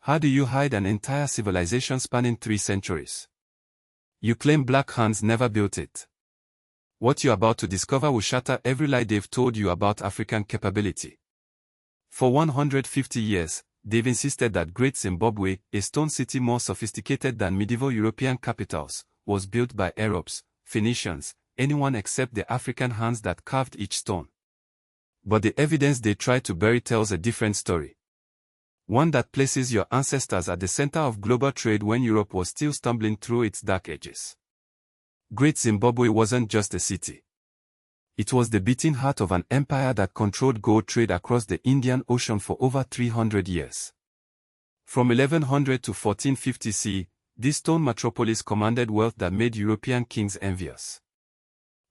How do you hide an entire civilization spanning 3 centuries? You claim black hands never built it. What you're about to discover will shatter every lie they've told you about African capability. For 150 years, they've insisted that Great Zimbabwe, a stone city more sophisticated than medieval European capitals, was built by Arabs, Phoenicians, anyone except the African hands that carved each stone. But the evidence they try to bury tells a different story. One that places your ancestors at the center of global trade when Europe was still stumbling through its dark ages. Great Zimbabwe wasn't just a city. It was the beating heart of an empire that controlled gold trade across the Indian Ocean for over 300 years. From 1100 to 1450 CE, this stone metropolis commanded wealth that made European kings envious.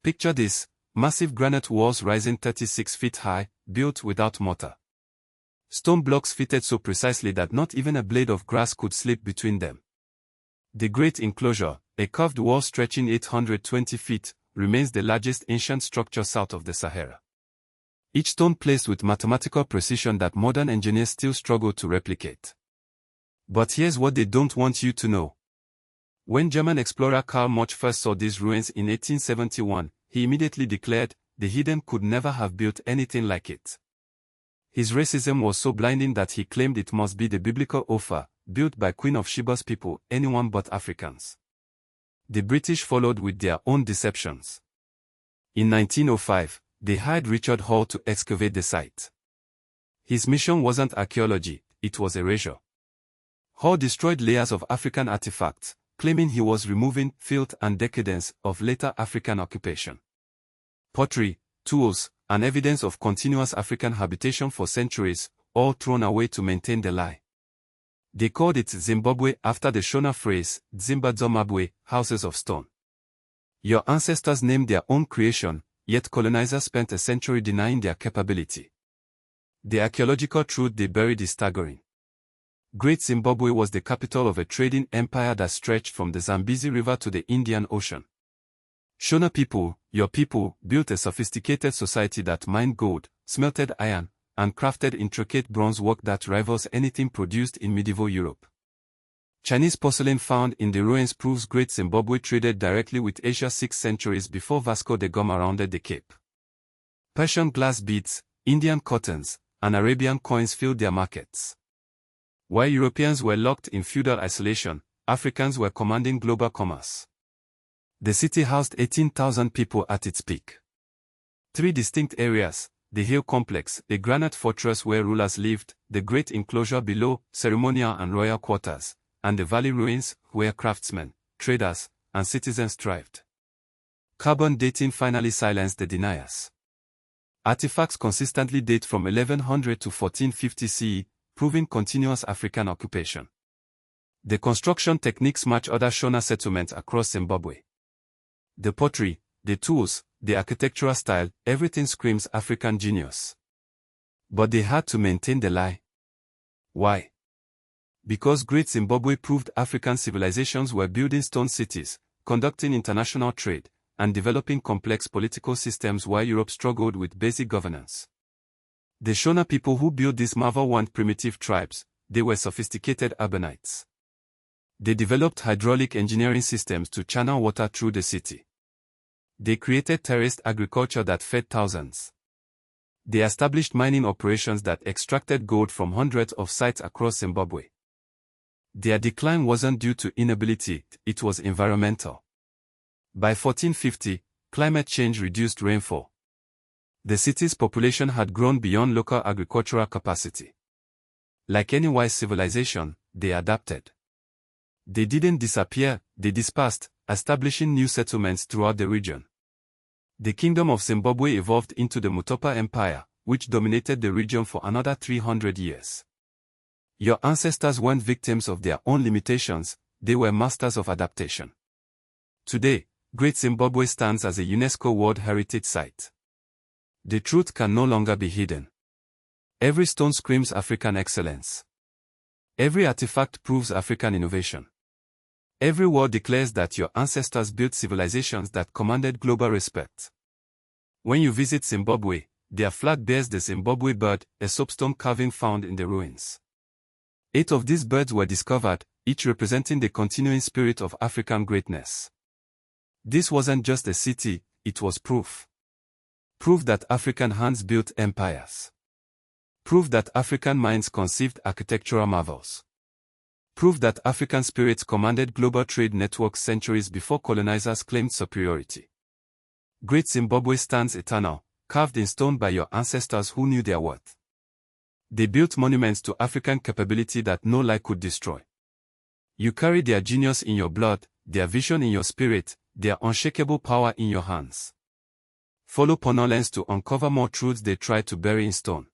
Picture this: massive granite walls rising 36 feet high, built without mortar. Stone blocks fitted so precisely that not even a blade of grass could slip between them. The Great Enclosure, a curved wall stretching 820 feet, remains the largest ancient structure south of the Sahara. Each stone placed with mathematical precision that modern engineers still struggle to replicate. But here's what they don't want you to know. When German explorer Karl Marx first saw these ruins in 1871, he immediately declared, the heathen could never have built anything like it. His racism was so blinding that he claimed it must be the biblical Ophir, built by Queen of Sheba's people, anyone but Africans. The British followed with their own deceptions. In 1905, they hired Richard Hall to excavate the site. His mission wasn't archaeology, it was erasure. Hall destroyed layers of African artifacts, claiming he was removing filth and decadence of later African occupation. Pottery, tools, and evidence of continuous African habitation for centuries, all thrown away to maintain the lie. They called it Zimbabwe after the Shona phrase, Zimbabwe, houses of stone. Your ancestors named their own creation, yet colonizers spent a century denying their capability. The archaeological truth they buried is staggering. Great Zimbabwe was the capital of a trading empire that stretched from the Zambezi River to the Indian Ocean. Shona people, your people, built a sophisticated society that mined gold, smelted iron, and crafted intricate bronze work that rivals anything produced in medieval Europe. Chinese porcelain found in the ruins proves Great Zimbabwe traded directly with Asia 6 centuries before Vasco da Gama rounded the Cape. Persian glass beads, Indian cottons, and Arabian coins filled their markets. While Europeans were locked in feudal isolation, Africans were commanding global commerce. The city housed 18,000 people at its peak. 3 distinct areas: the hill complex, the granite fortress where rulers lived, the great enclosure below, ceremonial and royal quarters, and the valley ruins, where craftsmen, traders, and citizens thrived. Carbon dating finally silenced the deniers. Artifacts consistently date from 1100 to 1450 CE, proving continuous African occupation. The construction techniques match other Shona settlements across Zimbabwe. The pottery, the tools, the architectural style, everything screams African genius. But they had to maintain the lie. Why? Because Great Zimbabwe proved African civilizations were building stone cities, conducting international trade, and developing complex political systems while Europe struggled with basic governance. The Shona people who built this marvel weren't primitive tribes, they were sophisticated urbanites. They developed hydraulic engineering systems to channel water through the city. They created terraced agriculture that fed thousands. They established mining operations that extracted gold from hundreds of sites across Zimbabwe. Their decline wasn't due to inability, it was environmental. By 1450, climate change reduced rainfall. The city's population had grown beyond local agricultural capacity. Like any wise civilization, they adapted. They didn't disappear, they dispersed, establishing new settlements throughout the region. The Kingdom of Zimbabwe evolved into the Mutopa Empire, which dominated the region for another 300 years. Your ancestors weren't victims of their own limitations, they were masters of adaptation. Today, Great Zimbabwe stands as a UNESCO World Heritage Site. The truth can no longer be hidden. Every stone screams African excellence. Every artifact proves African innovation. Every wall declares that your ancestors built civilizations that commanded global respect. When you visit Zimbabwe, their flag bears the Zimbabwe bird, a soapstone carving found in the ruins. 8 of these birds were discovered, each representing the continuing spirit of African greatness. This wasn't just a city, it was proof. Proof that African hands built empires. Proof that African minds conceived architectural marvels. Proof that African spirits commanded global trade networks centuries before colonizers claimed superiority. Great Zimbabwe stands eternal, carved in stone by your ancestors who knew their worth. They built monuments to African capability that no lie could destroy. You carry their genius in your blood, their vision in your spirit, their unshakable power in your hands. Follow Ponolens to uncover more truths they tried to bury in stone.